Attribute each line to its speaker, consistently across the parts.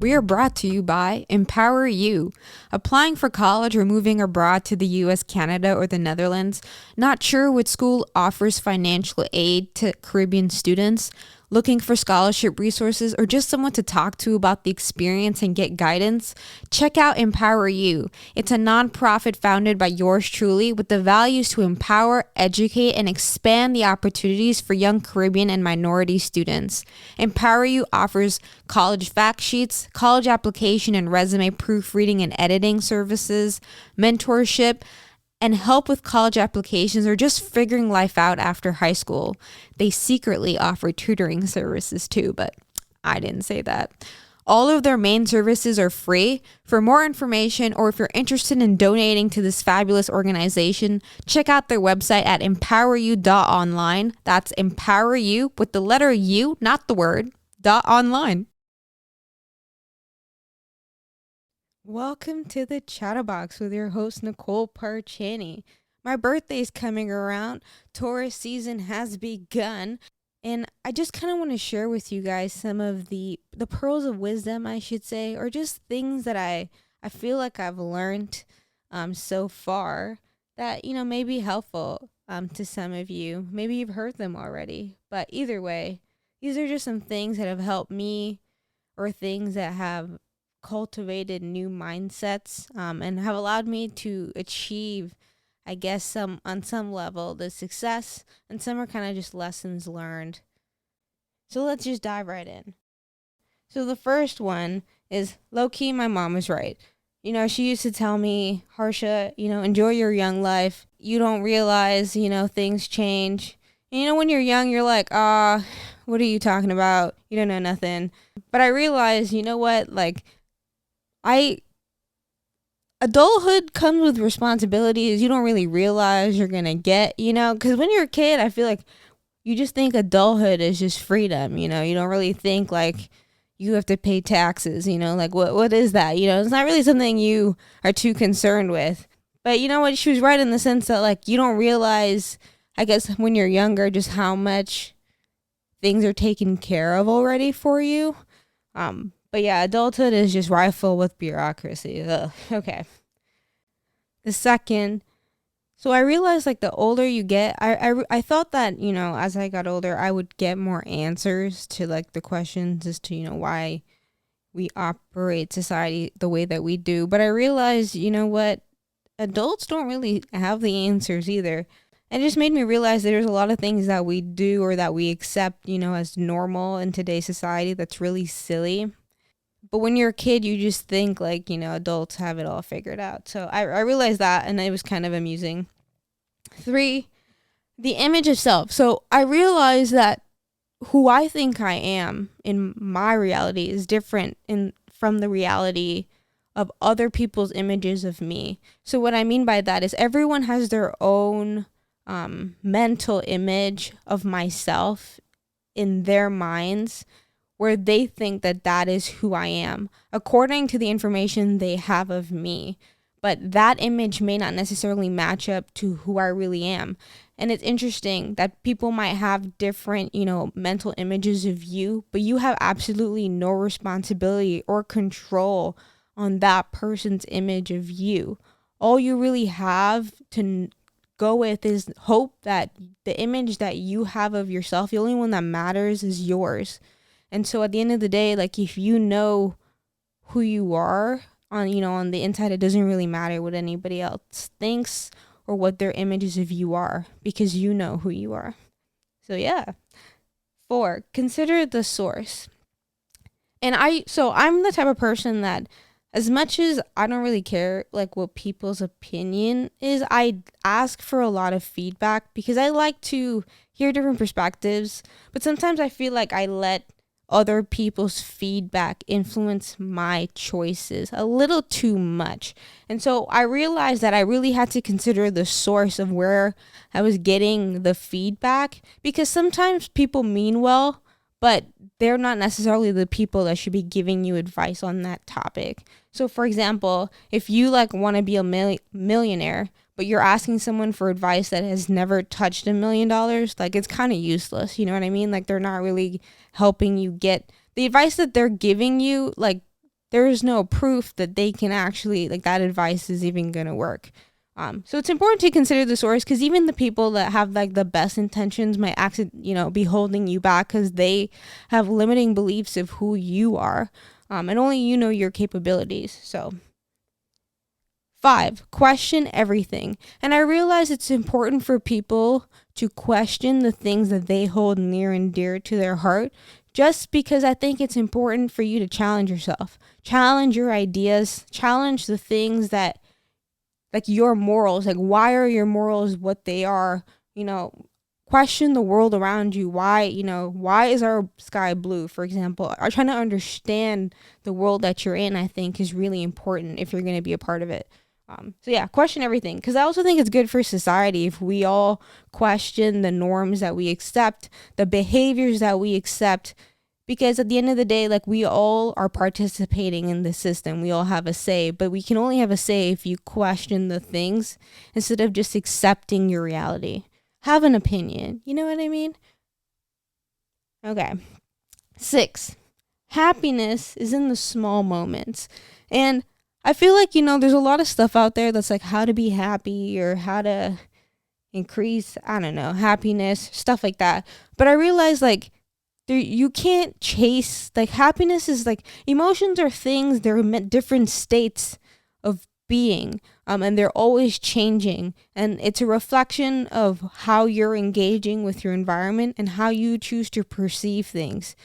Speaker 1: We are brought to you by Empower You. Applying for college or moving abroad to the US, Canada, or the Netherlands? Not sure which school offers financial aid to Caribbean students? Looking for scholarship resources or just someone to talk to about the experience and get guidance? Check out Empower You. It's a nonprofit founded by yours truly with the values to empower, educate, and expand the opportunities for young Caribbean and minority students. Empower You offers college fact sheets, college application and resume proofreading and editing services, mentorship, and help with college applications or just figuring life out after high school. They secretly offer tutoring services too, but I didn't say that. All of their main services are free. For more information or if you're interested in donating to this fabulous organization, check out their website at empoweryou.online. That's empower you with the letter U, not the word, .online. Welcome to the Chattabox with your host, Nicole Parchani. My birthday's coming around. Taurus season has begun. And I just kind of want to share with you guys some of the pearls of wisdom, I should say, or just things that I feel like I've learned so far that, may be helpful to some of you. Maybe you've heard them already. But either way, these are just some things that have helped me or things that have cultivated new mindsets and have allowed me to achieve, I guess, on some level, the success, and some are kind of just lessons learned. So let's just dive right in. So the first one is low-key, my mom was right. She used to tell me, Harsha, enjoy your young life. You don't realize, things change. And, when you're young, you're like, what are you talking about? You don't know nothing. But I realized, adulthood comes with responsibilities you don't really realize you're gonna get, because when you're a kid, I feel like you just think adulthood is just freedom, you don't really think like you have to pay taxes, what is that? It's not really something you are too concerned with. But you know what, she was right in the sense that like you don't realize, I guess, when you're younger, just how much things are taken care of already for you. But yeah, adulthood is just rife with bureaucracy. Ugh. Okay. The second, so I realized like the older you get, I thought that, as I got older, I would get more answers to like the questions as to, why we operate society the way that we do. But I realized, what, adults don't really have the answers either. And it just made me realize that there's a lot of things that we do or that we accept, as normal in today's society that's really silly. But when you're a kid, you just think like, adults have it all figured out. So I realized that, and it was kind of amusing. 3, the image of self. So I realized that who I think I am in my reality is different from the reality of other people's images of me. So what I mean by that is everyone has their own mental image of myself in their minds, where they think that is who I am, according to the information they have of me. But that image may not necessarily match up to who I really am. And it's interesting that people might have different, mental images of you, but you have absolutely no responsibility or control on that person's image of you. All you really have to go with is hope that the image that you have of yourself, the only one that matters is yours. And so at the end of the day, like if you know who you are on the inside, it doesn't really matter what anybody else thinks or what their images of you are, because you know who you are. So yeah. 4, consider the source. And I'm the type of person that as much as I don't really care like what people's opinion is, I ask for a lot of feedback because I like to hear different perspectives. But sometimes I feel like I let other people's feedback influence my choices a little too much. And so I realized that I really had to consider the source of where I was getting the feedback, because sometimes people mean well, but they're not necessarily the people that should be giving you advice on that topic. So for example, if you like want to be a millionaire, but you're asking someone for advice that has never touched $1 million, like it's kind of useless. You know what I mean? Like they're not really helping you get the advice that they're giving you. Like there is no proof that they can actually, like, that advice is even going to work. So it's important to consider the source, because even the people that have like the best intentions might actually, be holding you back because they have limiting beliefs of who you are. And only you know your capabilities. So 5, question everything. And I realize it's important for people to question the things that they hold near and dear to their heart, just because I think it's important for you to challenge yourself, challenge your ideas, challenge the things that, like, your morals, like, why are your morals what they are? Question the world around you. Why is our sky blue, for example? Trying to understand the world that you're in, I think, is really important if you're going to be a part of it. So yeah, question everything, because I also think it's good for society if we all question the norms that we accept, the behaviors that we accept, because at the end of the day, like, we all are participating in the system. We all have a say, but we can only have a say if you question the things instead of just accepting your reality. Have an opinion. You know what I mean? Okay. 6, happiness is in the small moments. And I feel like, there's a lot of stuff out there that's like how to be happy or how to increase, I don't know, happiness, stuff like that. But I realize, like, you can't chase, like, happiness is like, emotions are things, they're different states of being, and they're always changing, and it's a reflection of how you're engaging with your environment and how you choose to perceive things.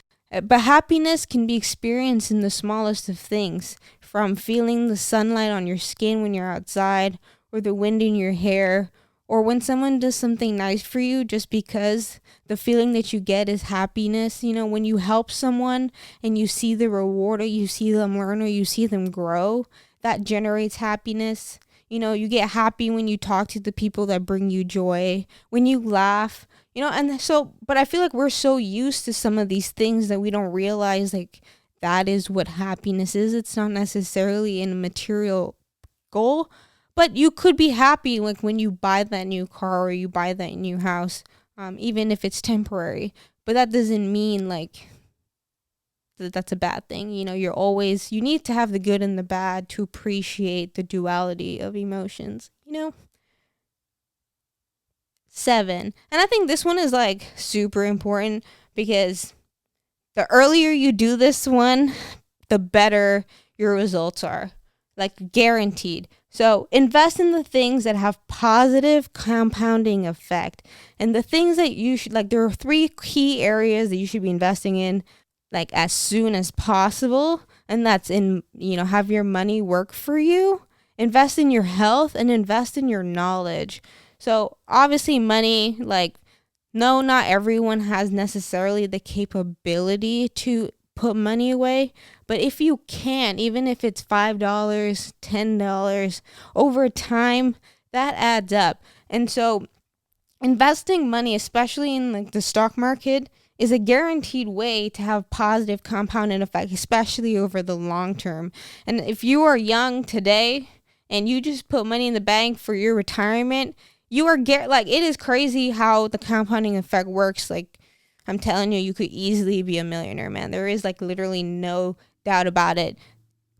Speaker 1: But happiness can be experienced in the smallest of things, from feeling the sunlight on your skin when you're outside, or the wind in your hair, or when someone does something nice for you, just because the feeling that you get is happiness. When you help someone and you see the reward, or you see them learn, or you see them grow, that generates happiness. You get happy when you talk to the people that bring you joy, when you laugh, and so, but I feel like we're so used to some of these things that we don't realize, like, that is what happiness is. It's not necessarily in a material goal, but you could be happy, like, when you buy that new car or you buy that new house, even if it's temporary. But that doesn't mean, like, that's a bad thing. You need to have the good and the bad to appreciate the duality of emotions. 7, and I think this one is, like, super important, because the earlier you do this one, the better your results are, like, guaranteed. So invest in the things that have positive compounding effect, and the things that you should, like, there are 3 key areas that you should be investing in, like, as soon as possible. And that's in, have your money work for you, invest in your health, and invest in your knowledge. So obviously money, like, no, not everyone has necessarily the capability to put money away, but if you can, even if it's $5, $10, over time, that adds up. And so investing money, especially in, like, the stock market, is a guaranteed way to have positive compounding effect, especially over the long term. And if you are young today and you just put money in the bank for your retirement, you are like, it is crazy how the compounding effect works. Like, I'm telling you, you could easily be a millionaire, man. There is, like, literally no doubt about it.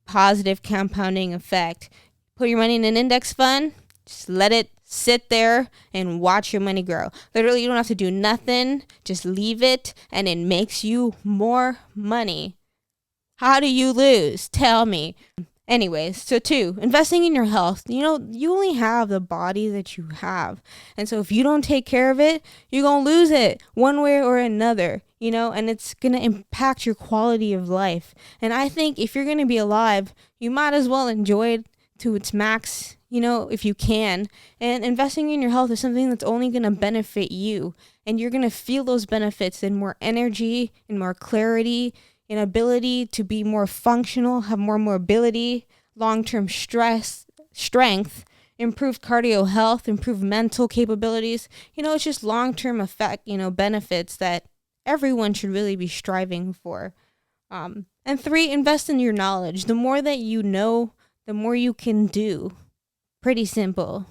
Speaker 1: Positive compounding effect. Put your money in an index fund, just let it sit there and watch your money grow. Literally, you don't have to do nothing. Just leave it, and it makes you more money. How do you lose? Tell me. Anyways, so 2, investing in your health. You only have the body that you have. And so if you don't take care of it, you're going to lose it one way or another, and it's going to impact your quality of life. And I think if you're going to be alive, you might as well enjoy it to its max, if you can. And investing in your health is something that's only going to benefit you. And you're going to feel those benefits in more energy, in more clarity, in ability to be more functional, have more mobility, long-term strength, improved cardio health, improved mental capabilities. It's just long-term effect, benefits that everyone should really be striving for. And 3, invest in your knowledge. The more that you know, the more you can do. Pretty simple.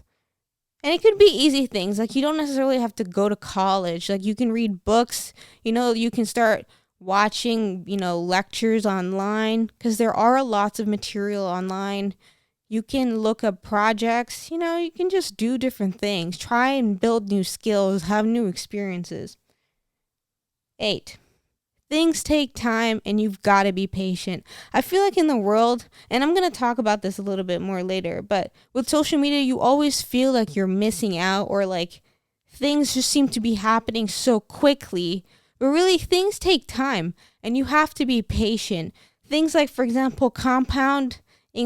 Speaker 1: And it could be easy things. Like, you don't necessarily have to go to college. Like, you can read books. You can start watching, lectures online, because there are lots of material online. You can look up projects, you can just do different things, try and build new skills, have new experiences. 8, things take time and you've got to be patient. I feel like in the world, and I'm going to talk about this a little bit more later, but with social media, you always feel like you're missing out, or like things just seem to be happening so quickly. But really, things take time and you have to be patient. Things like, for example, compounding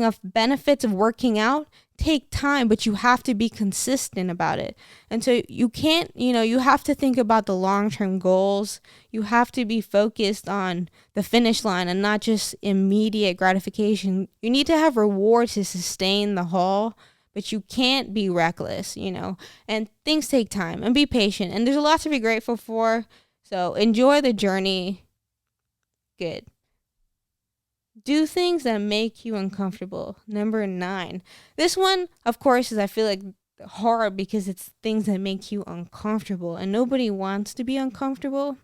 Speaker 1: of benefits of working out take time, but you have to be consistent about it. And so you can't, you have to think about the long-term goals. You have to be focused on the finish line and not just immediate gratification. You need to have reward to sustain the haul, but you can't be reckless, and things take time, and be patient. And there's a lot to be grateful for. So enjoy the journey. Good. Do things that make you uncomfortable. Number 9. This one, of course, is, I feel like, hard because it's things that make you uncomfortable, and nobody wants to be uncomfortable.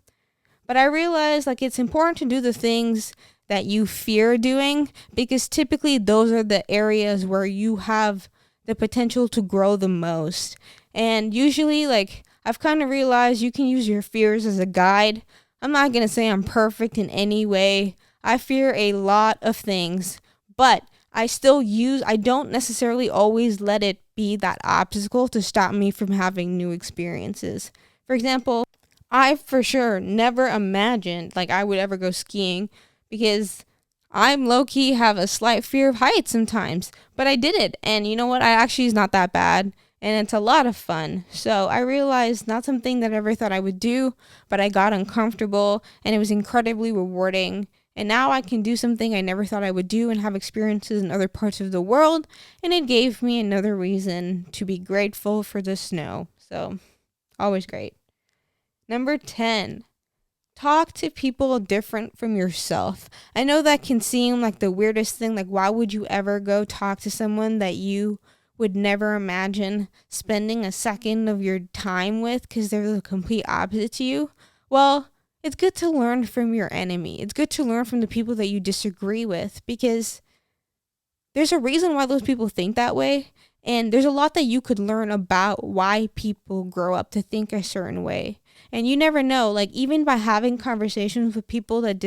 Speaker 1: But I realize, like, it's important to do the things that you fear doing, because typically those are the areas where you have the potential to grow the most. And usually, like, I've kind of realized you can use your fears as a guide. I'm not going to say I'm perfect in any way. I fear a lot of things, but I don't necessarily always let it be that obstacle to stop me from having new experiences. For example, I for sure never imagined like I would ever go skiing, because I'm low-key have a slight fear of heights sometimes, but I did it. And you know what? I actually is not that bad. And it's a lot of fun. So I realized not something that I ever thought I would do, but I got uncomfortable and it was incredibly rewarding. And now I can do something I never thought I would do and have experiences in other parts of the world. And it gave me another reason to be grateful for the snow. So always great. Number 10, talk to people different from yourself. I know that can seem like the weirdest thing. Like, why would you ever go talk to someone that you would never imagine spending a second of your time with, because they're the complete opposite to you? Well, it's good to learn from your enemy. It's good to learn from the people that you disagree with, because there's a reason why those people think that way. And there's a lot that you could learn about why people grow up to think a certain way. And you never know, like, even by having conversations with people that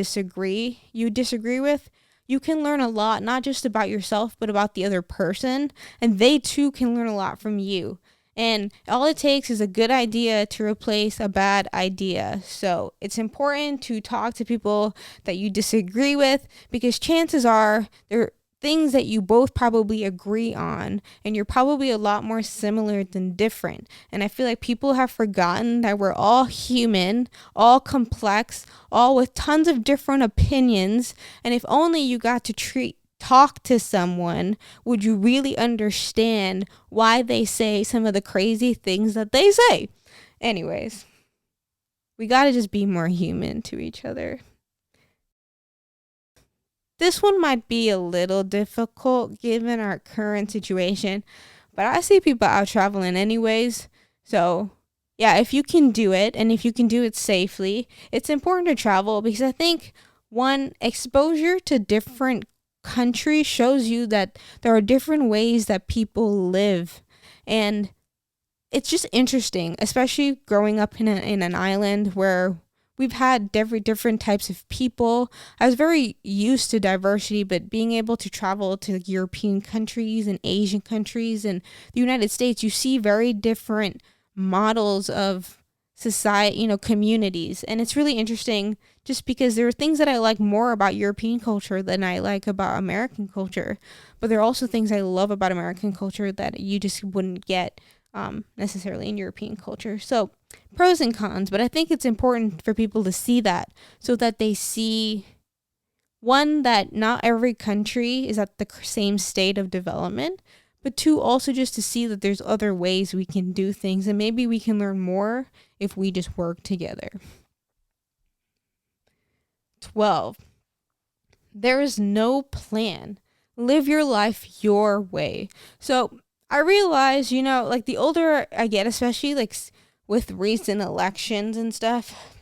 Speaker 1: you disagree with, you can learn a lot, not just about yourself, but about the other person. And they too can learn a lot from you. And all it takes is a good idea to replace a bad idea. So it's important to talk to people that you disagree with, because chances are they're things that you both probably agree on, and you're probably a lot more similar than different. And I feel like people have forgotten that we're all human, all complex, all with tons of different opinions. And if only you got to talk to someone, would you really understand why they say some of the crazy things that they say. Anyways, we gotta just be more human to each other. This one might be a little difficult given our current situation, but I see people out traveling anyways. So yeah, if you can do it, and if you can do it safely, it's important to travel, because I think, one, exposure to different countries shows you that there are different ways that people live. And it's just interesting, especially growing up in an island where we've had different types of people. I was very used to diversity, but being able to travel to European countries and Asian countries and the United States, you see very different models of society, communities. And it's really interesting, just because there are things that I like more about European culture than I like about American culture. But there are also things I love about American culture that you just wouldn't get necessarily in European culture. So pros and cons, but I think it's important for people to see that, so that they see, one, that not every country is at the same state of development, but two, also just to see that there's other ways we can do things, and maybe we can learn more if we just work together. 12, there is no plan. Live your life your way. So I realize, like, the older I get, especially like with recent elections and stuff,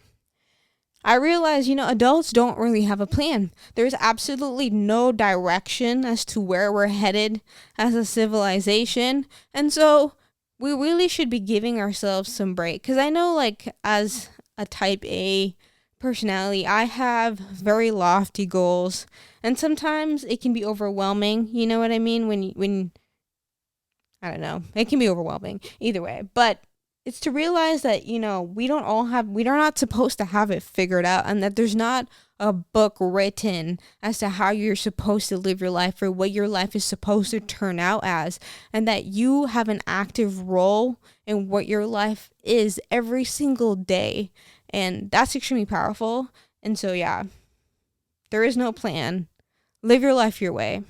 Speaker 1: I realized, adults don't really have a plan. There's absolutely no direction as to where we're headed as a civilization. And so we really should be giving ourselves some break. Because I know, like, as a type A personality, I have very lofty goals. And sometimes it can be overwhelming. You know what I mean? When I don't know, it can be overwhelming either way. But it's to realize that, we're not supposed to have it figured out, and that there's not a book written as to how you're supposed to live your life or what your life is supposed to turn out as, and that you have an active role in what your life is every single day. And that's extremely powerful. And so, yeah, there is no plan. Live your life your way,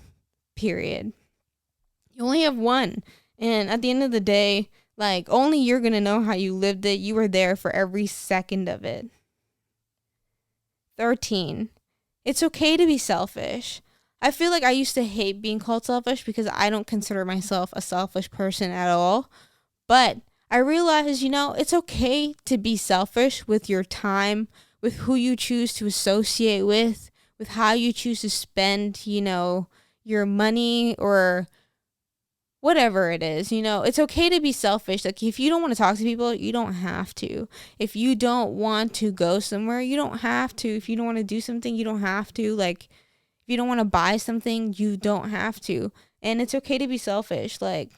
Speaker 1: period. You only have one. And at the end of the day, like, only you're going to know how you lived it. You were there for every second of it. 13. It's okay to be selfish. I feel like I used to hate being called selfish because I don't consider myself a selfish person at all. But I realized, it's okay to be selfish with your time, with who you choose to associate with how you choose to spend, your money or whatever it is. It's okay to be selfish. Like, if you don't want to talk to people, you don't have to. If you don't want to go somewhere, you don't have to. If you don't want to do something, you don't have to. Like, if you don't want to buy something, you don't have to. And it's okay to be selfish. Like,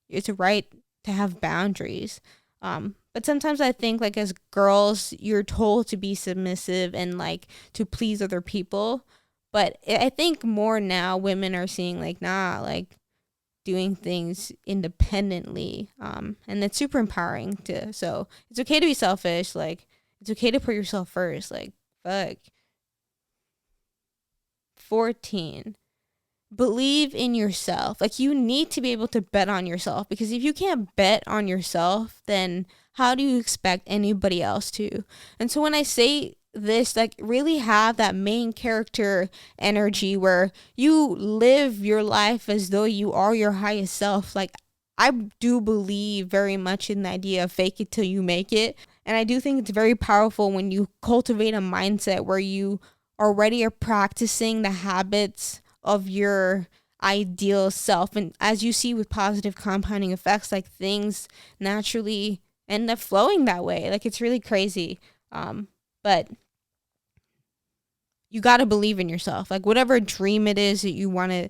Speaker 1: it's a right to have boundaries. But sometimes I think, like, as girls, you're told to be submissive and, like, to please other people. But I think more now women are seeing, like, nah, like, doing things independently. And it's super empowering so it's okay to be selfish. Like, it's okay to put yourself first. Like, fuck. 14. Believe in yourself. Like, you need to be able to bet on yourself, because if you can't bet on yourself, then how do you expect anybody else to? And so when I say this, like, really have that main character energy where you live your life as though you are your highest self. Like, I do believe very much in the idea of fake it till you make it. And I do think it's very powerful when you cultivate a mindset where you already are practicing the habits of your ideal self. And as you see with positive compounding effects, like, things naturally end up flowing that way. Like, it's really crazy. But you got to believe in yourself. Like, whatever dream it is that you want to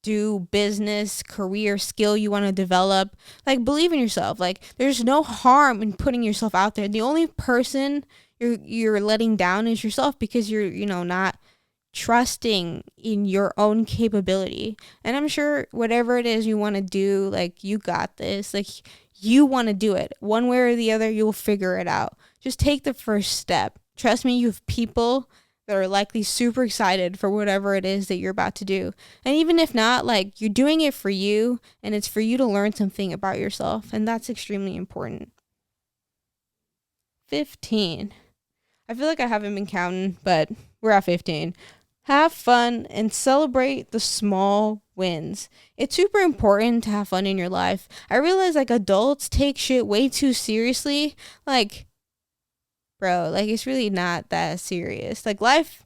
Speaker 1: do, business, career, skill you want to develop, like, believe in yourself. Like, there's no harm in putting yourself out there. The only person you're letting down is yourself, because you're, not trusting in your own capability. And I'm sure whatever it is you want to do, like, you got this. Like, you want to do it. One way or the other, you'll figure it out. Just take the first step. Trust me, you have people that are likely super excited for whatever it is that you're about to do. And even if not, like, you're doing it for you, and it's for you to learn something about yourself. And that's extremely important. 15. I feel like I haven't been counting, but we're at 15. Have fun and celebrate the small wins. It's super important to have fun in your life. I realize, like, adults take shit way too seriously. Like, bro, like, it's really not that serious. Like, life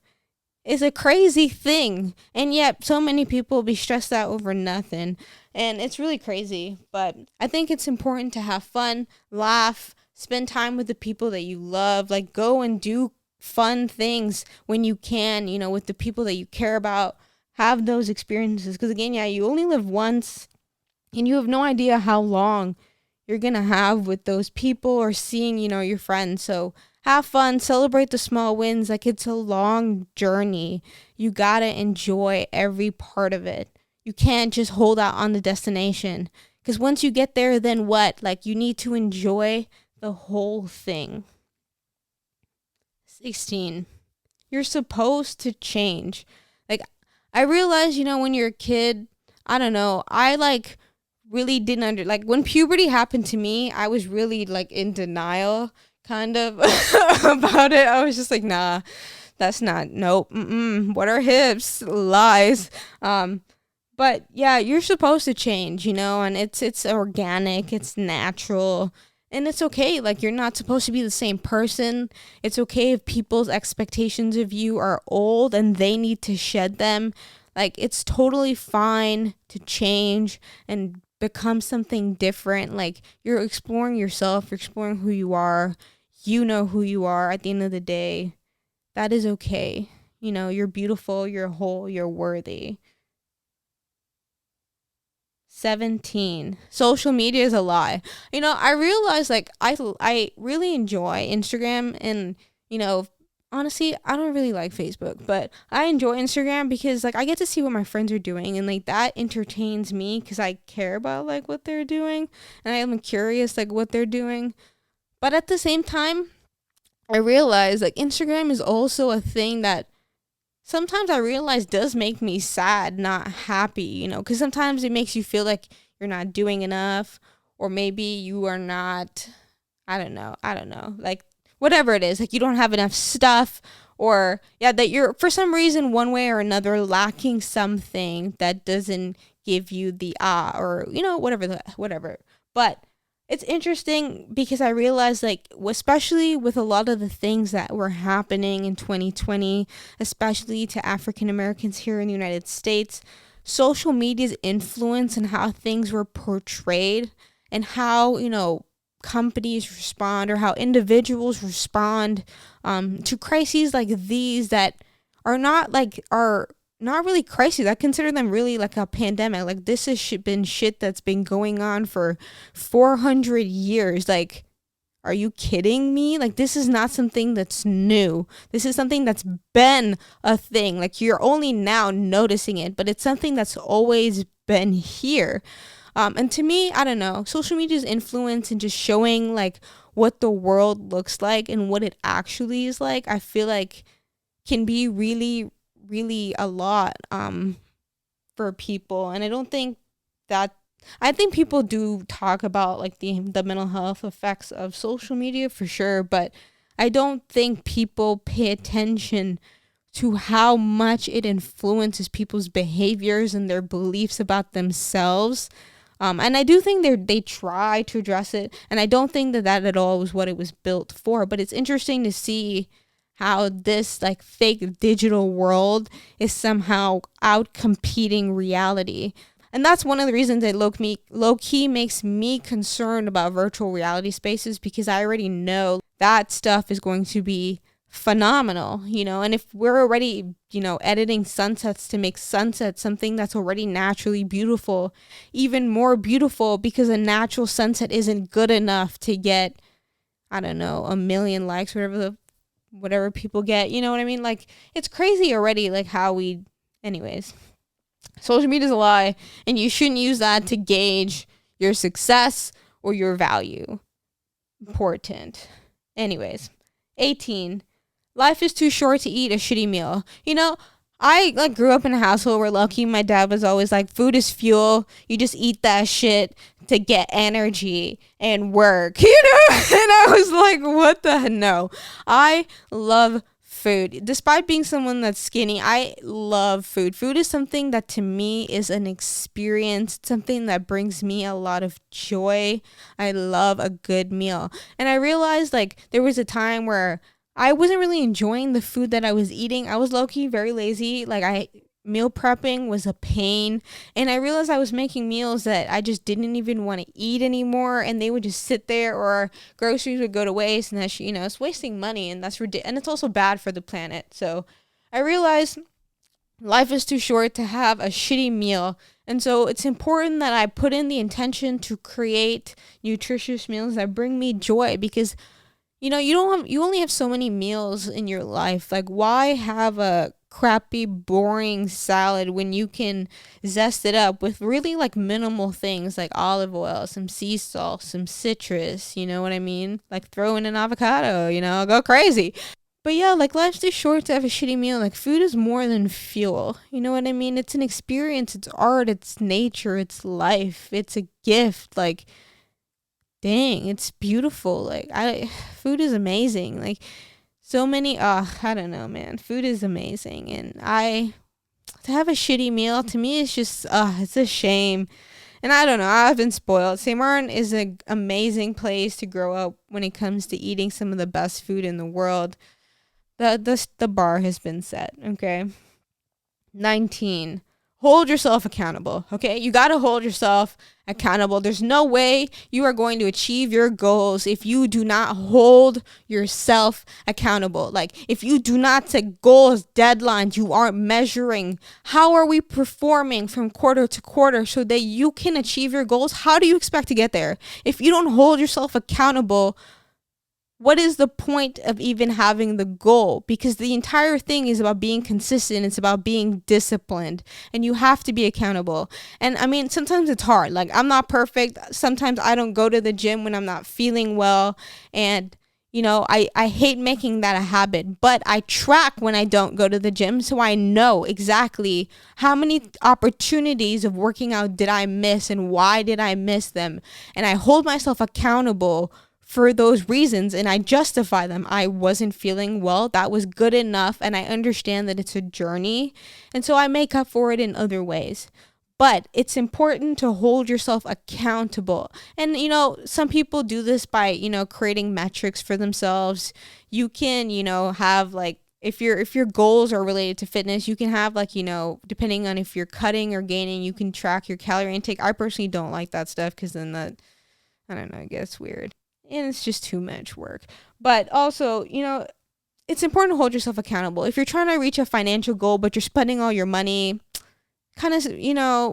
Speaker 1: is a crazy thing, and yet so many people be stressed out over nothing, and it's really crazy. But I think it's important to have fun, laugh, spend time with the people that you love. Like, go and do fun things when you can, with the people that you care about. Have those experiences, because again, you only live once, and you have no idea how long you're gonna have with those people or seeing, your friends. So have fun, celebrate the small wins. Like, it's a long journey. You gotta enjoy every part of it. You can't just hold out on the destination, because once you get there, then what? Like, you need to enjoy the whole thing. 16. You're supposed to change. Like, I realize, when you're a kid, I don't know, I, like, really didn't like, when puberty happened to me, I was really, like, in denial, kind of, about it. I was just like, nah, that's not, nope, what are hips? Lies. But yeah, you're supposed to change, and it's organic, it's natural. And it's okay. Like, you're not supposed to be the same person. It's okay if people's expectations of you are old and they need to shed them. Like, it's totally fine to change and become something different. Like, you're exploring yourself, you're exploring who you are. You know who you are at the end of the day. That is okay. You know, you're beautiful, you're whole, you're worthy. 17. Social media is a lie. You know, I realize like I really enjoy Instagram, and you know, honestly, I don't really like Facebook, but I enjoy Instagram because like I get to see what my friends are doing, and like that entertains me cuz I care about like what they're doing, and I am curious like what they're doing. But at the same time, I realize like Instagram is also a thing that sometimes I realize does make me sad, not happy, you know, because sometimes it makes you feel like you're not doing enough, or maybe you are not, I don't know, like whatever it is, like you don't have enough stuff, or yeah, that you're for some reason, one way or another, lacking something that doesn't give you the or, you know, whatever. But it's interesting because I realized, like, especially with a lot of the things that were happening in 2020, especially to African Americans here in the United States, social media's influence and how things were portrayed, and how, you know, companies respond or how individuals respond to crises like these that are not really crises. I consider them really like a pandemic. Like, this has been shit that's been going on for 400 years. Like, are you kidding me? Like, this is not something that's new. This is something that's been a thing. Like, you're only now noticing it, but it's something that's always been here. And to me, I don't know, social media's influence and just showing like what the world looks like and what it actually is like, I feel like can be really, really a lot for people. And I don't think that I think people do talk about like the mental health effects of social media for sure, but I don't think people pay attention to how much it influences people's behaviors and their beliefs about themselves. And I do think they try to address it, and I don't think that at all was what it was built for. But it's interesting to see how this like fake digital world is somehow out competing reality. And that's one of the reasons that low key makes me concerned about virtual reality spaces, because I already know that stuff is going to be phenomenal, you know. And if we're already, you know, editing sunsets to make sunsets something that's already naturally beautiful, even more beautiful, because a natural sunset isn't good enough to get, I don't know, a million likes, whatever people get, you know what I mean? Like, it's crazy already, like how we, anyways, social media is a lie, and you shouldn't use that to gauge your success or your value. Important. Anyways, 18. Life is too short to eat a shitty meal. You know, I like grew up in a household where lucky my dad was always like, food is fuel. You just eat that shit to get energy and work, you know? And I was like, what the no. I love food. Despite being someone that's skinny, I love food. Food is something that to me is an experience, something that brings me a lot of joy. I love a good meal. And I realized like there was a time where I wasn't really enjoying the food that I was eating. I was low-key very lazy. Meal prepping was a pain, and I realized I was making meals that I just didn't even want to eat anymore, and they would just sit there, or groceries would go to waste, and that's, you know, it's wasting money, and that's ridiculous, and it's also bad for the planet. So I realized life is too short to have a shitty meal, and so it's important that I put in the intention to create nutritious meals that bring me joy, because you know, you only have so many meals in your life. Like, why have a crappy, boring salad when you can zest it up with really like minimal things like olive oil, some sea salt, some citrus, you know what I mean? Like, throw in an avocado, you know, go crazy. But yeah, like, life's too short to have a shitty meal. Like, food is more than fuel. You know what I mean? It's an experience, it's art, it's nature, it's life, it's a gift. Like, dang, it's beautiful. Like, food is amazing. Like, so many, I don't know, man. Food is amazing. And to have a shitty meal, to me, it's just, it's a shame. And I don't know, I've been spoiled. St. Martin is an amazing place to grow up when it comes to eating some of the best food in the world. The bar has been set, okay? 19. Hold yourself accountable, okay? You got to hold yourself accountable. There's no way you are going to achieve your goals if you do not hold yourself accountable. Like, if you do not set goals, deadlines, you aren't measuring. How are we performing from quarter to quarter so that you can achieve your goals? How do you expect to get there? If you don't hold yourself accountable, what is the point of even having the goal? Because the entire thing is about being consistent. It's about being disciplined, and you have to be accountable. And I mean, sometimes it's hard. Like, I'm not perfect. Sometimes I don't go to the gym when I'm not feeling well. And, I hate making that a habit, but I track when I don't go to the gym. So I know exactly how many opportunities of working out did I miss and why did I miss them. And I hold myself accountable for those reasons, and I justify them. I wasn't feeling well. That was good enough. And I understand that it's a journey. And so I make up for it in other ways. But it's important to hold yourself accountable. And, some people do this by, creating metrics for themselves. You can, have like, if your goals are related to fitness, you can have like, depending on if you're cutting or gaining, you can track your calorie intake. I personally don't like that stuff because then that, I don't know, it gets weird. And it's just too much work. But also, it's important to hold yourself accountable. If you're trying to reach a financial goal, but you're spending all your money, kind of,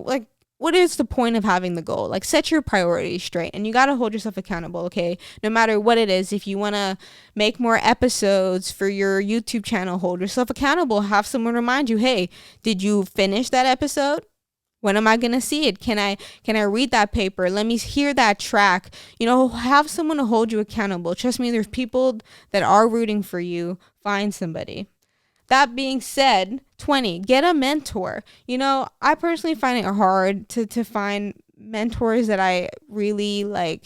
Speaker 1: like, what is the point of having the goal? Like, set your priorities straight, and you got to hold yourself accountable, okay? No matter what it is. If you want to make more episodes for your YouTube channel, hold yourself accountable. Have someone remind you, hey, did you finish that episode? When am I going to see it? Can I read that paper? Let me hear that track. Have someone to hold you accountable. Trust me, there's people that are rooting for you. Find somebody. That being said, 20, get a mentor. I personally find it hard to find mentors that I really like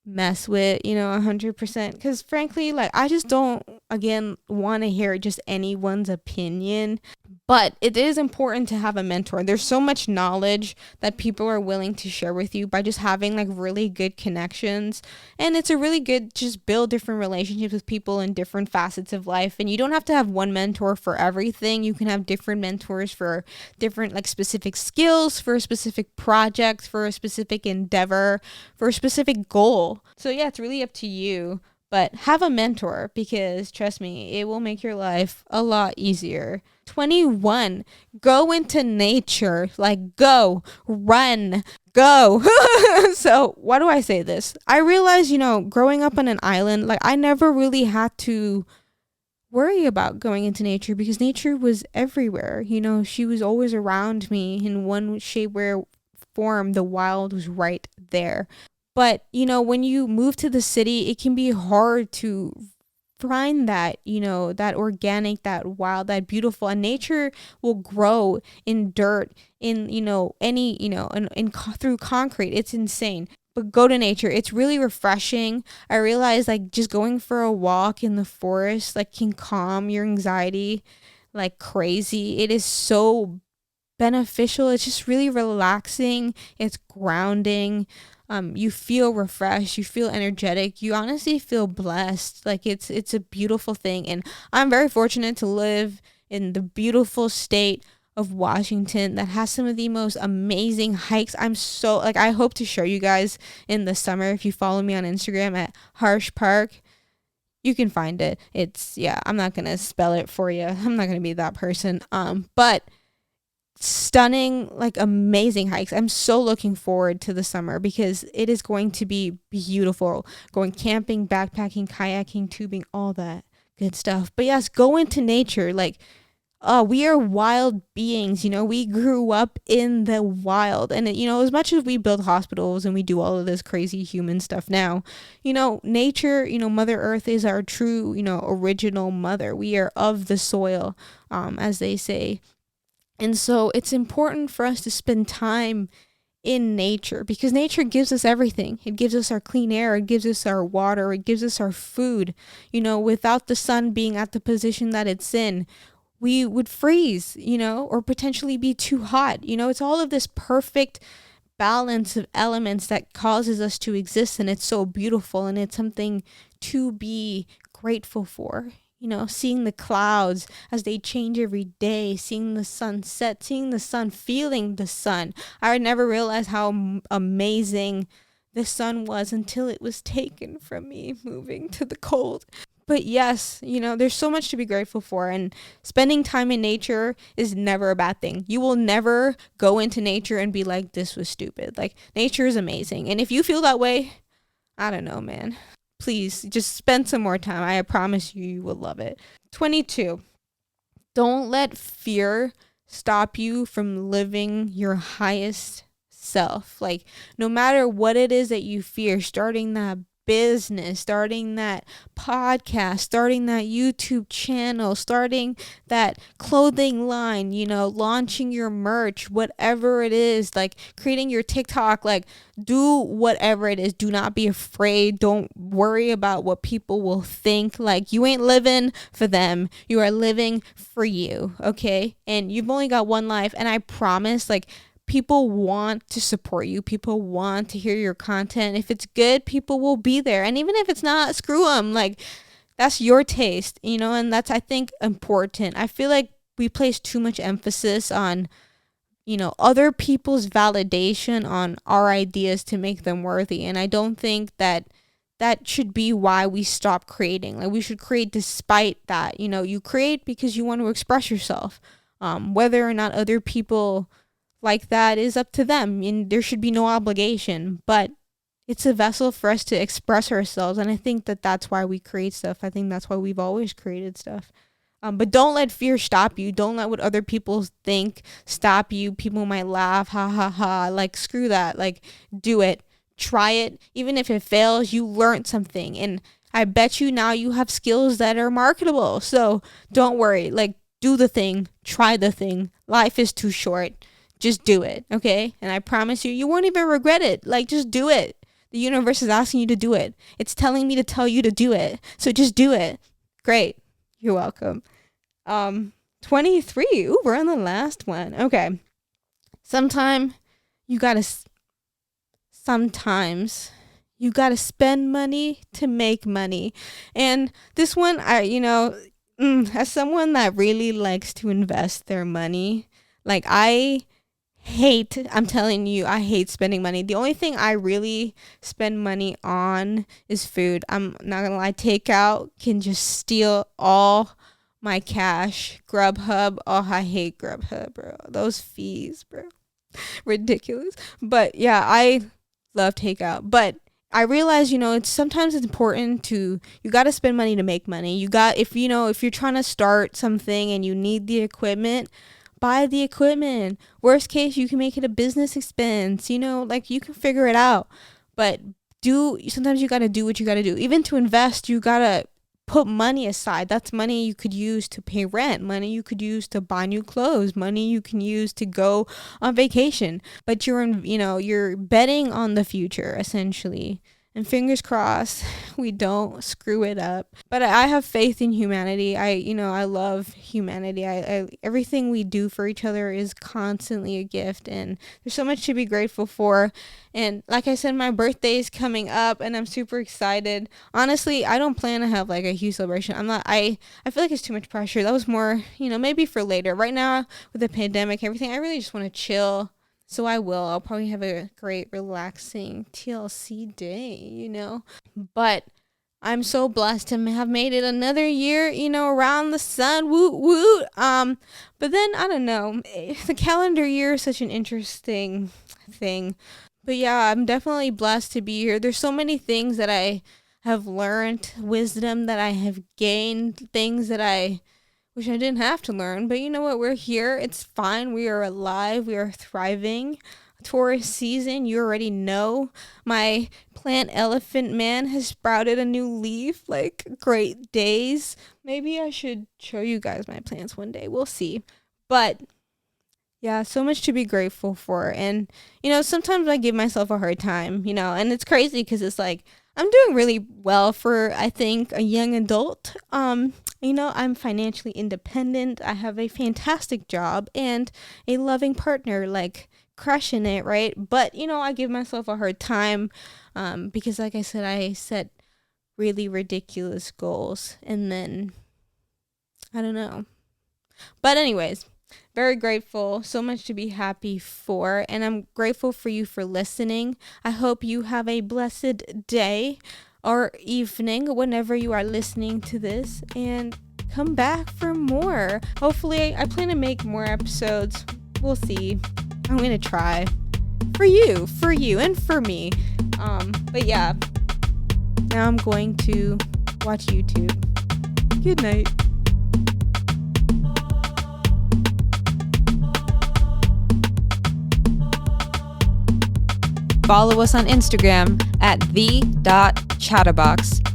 Speaker 1: mess with, 100%. Because frankly, like, I just don't, again, want to hear just anyone's opinion. But it is important to have a mentor. There's so much knowledge that people are willing to share with you by just having like really good connections. And it's a really good, just build different relationships with people in different facets of life. And you don't have to have one mentor for everything. You can have different mentors for different like specific skills, for a specific project, for a specific endeavor, for a specific goal. So yeah, it's really up to you. But have a mentor, because trust me, it will make your life a lot easier. 21, go into nature. Like, go, run, go. So why do I say this? I realize, growing up on an island, like, I never really had to worry about going into nature because nature was everywhere. She was always around me in one shape or form. The wild was right there. But, when you move to the city, it can be hard to find that, that organic, that wild, that beautiful. And nature will grow in dirt, in, any, through concrete. It's insane. But go to nature. It's really refreshing. I realize, like, just going for a walk in the forest, like, can calm your anxiety like crazy. It is so beneficial. It's just really relaxing. It's grounding. You feel refreshed, you feel energetic, you honestly feel blessed. Like, it's a beautiful thing. And I'm very fortunate to live in the beautiful state of Washington that has some of the most amazing hikes. I hope to show you guys in the summer. If you follow me on Instagram at Harsh Park, you can find it. I'm not gonna spell it for you. I'm not gonna be that person. But stunning, like, amazing hikes. I'm so looking forward to the summer because it is going to be beautiful. Going camping, backpacking, kayaking, tubing, all that good stuff. But yes, go into nature. Like, we are wild beings. We grew up in the wild. And, as much as we build hospitals and we do all of this crazy human stuff now, nature, Mother Earth is our true, original mother. We are of the soil, as they say. And so it's important for us to spend time in nature because nature gives us everything. It gives us our clean air. It gives us our water. It gives us our food. Without the sun being at the position that it's in, we would freeze, or potentially be too hot. It's all of this perfect balance of elements that causes us to exist, and it's so beautiful, and it's something to be grateful for. Seeing the clouds as they change every day, seeing the sun set, seeing the sun, feeling the sun. I would never realize how amazing the sun was until it was taken from me moving to the cold. But yes, there's so much to be grateful for, and spending time in nature is never a bad thing. You will never go into nature and be like, this was stupid. Like, nature is amazing. And if you feel that way, I don't know, man. Please just spend some more time. I promise you will love it. 22. Don't let fear stop you from living your highest self. Like, no matter what it is that you fear, starting that business, starting that podcast, starting that YouTube channel, starting that clothing line, launching your merch, whatever it is, like creating your TikTok, like do whatever it is. Do not be afraid. Don't worry about what people will think. Like, you ain't living for them. You are living for you. Okay. And you've only got one life. And I promise, like, people want to support you. People want to hear your content. If it's good, people will be there. And even if it's not, screw them. Like, that's your taste, and that's, I think, important. I feel like we place too much emphasis on, other people's validation on our ideas to make them worthy. And I don't think that should be why we stop creating. Like, we should create despite that. You create because you want to express yourself. Whether or not other people like that is up to them, and there should be no obligation, but it's a vessel for us to express ourselves. And I think that that's why we create stuff. I think that's why we've always created stuff. But don't let fear stop you. Don't let what other people think stop you. People might laugh, ha ha ha. Like, screw that. Like, do it. Try it. Even if it fails, you learned something. And I bet you now you have skills that are marketable. So don't worry. Like, do the thing. Try the thing. Life is too short. Just do it, okay? And I promise you won't even regret it. Like, just do it. The universe is asking you to do it. It's telling me to tell you to do it. So just do it. Great. You're welcome. 23. Ooh, we're on the last one. Okay. Sometimes you gotta spend money to make money. And this one, as someone that really likes to invest their money, like, I'm telling you, I hate spending money. The only thing I really spend money on is food. I'm not gonna lie, takeout can just steal all my cash. Grubhub, oh, I hate Grubhub, bro. Those fees, bro. Ridiculous. But yeah, I love takeout. But I realize, sometimes it's important you got to spend money to make money. If you're trying to start something and you need the equipment, buy the equipment. Worst case, you can make it a business expense. Like, you can figure it out. But sometimes you got to do what you got to do. Even to invest, you got to put money aside. That's money you could use to pay rent, money you could use to buy new clothes, money you can use to go on vacation. But you're betting on the future, essentially. And fingers crossed we don't screw it up. But I have faith in humanity. I love humanity. I everything we do for each other is constantly a gift, and there's so much to be grateful for. And like I said, my birthday is coming up and I'm super excited. Honestly, I don't plan to have like a huge celebration. I feel like it's too much pressure. That was more, maybe for later. Right now with the pandemic, everything, I really just want to chill. So I'll probably have a great relaxing TLC day, but I'm so blessed to have made it another year, around the sun, woot woot. But then I don't know, the calendar year is such an interesting thing. But yeah, I'm definitely blessed to be here. There's so many things that I have learned, wisdom that I have gained, things that I wish I didn't have to learn. But you know what? We're here. It's fine. We are alive. We are thriving. Taurus season, you already know. My plant elephant man has sprouted a new leaf. Like, great days. Maybe I should show you guys my plants one day. We'll see. But yeah, so much to be grateful for. And, sometimes I give myself a hard time, and it's crazy because it's like, I'm doing really well for, I think, a young adult. I'm financially independent. I have a fantastic job and a loving partner. Like, crushing it, right? But you know, I give myself a hard time because like I said, I set really ridiculous goals, and then I don't know. But anyways, very grateful, so much to be happy for, and I'm grateful for you for listening. I hope you have a blessed day or evening whenever you are listening to this, and come back for more. Hopefully, I plan to make more episodes. We'll see. I'm gonna try for you, and for me. But yeah, now I'm going to watch YouTube. Good night. Follow us on Instagram at the.chattabox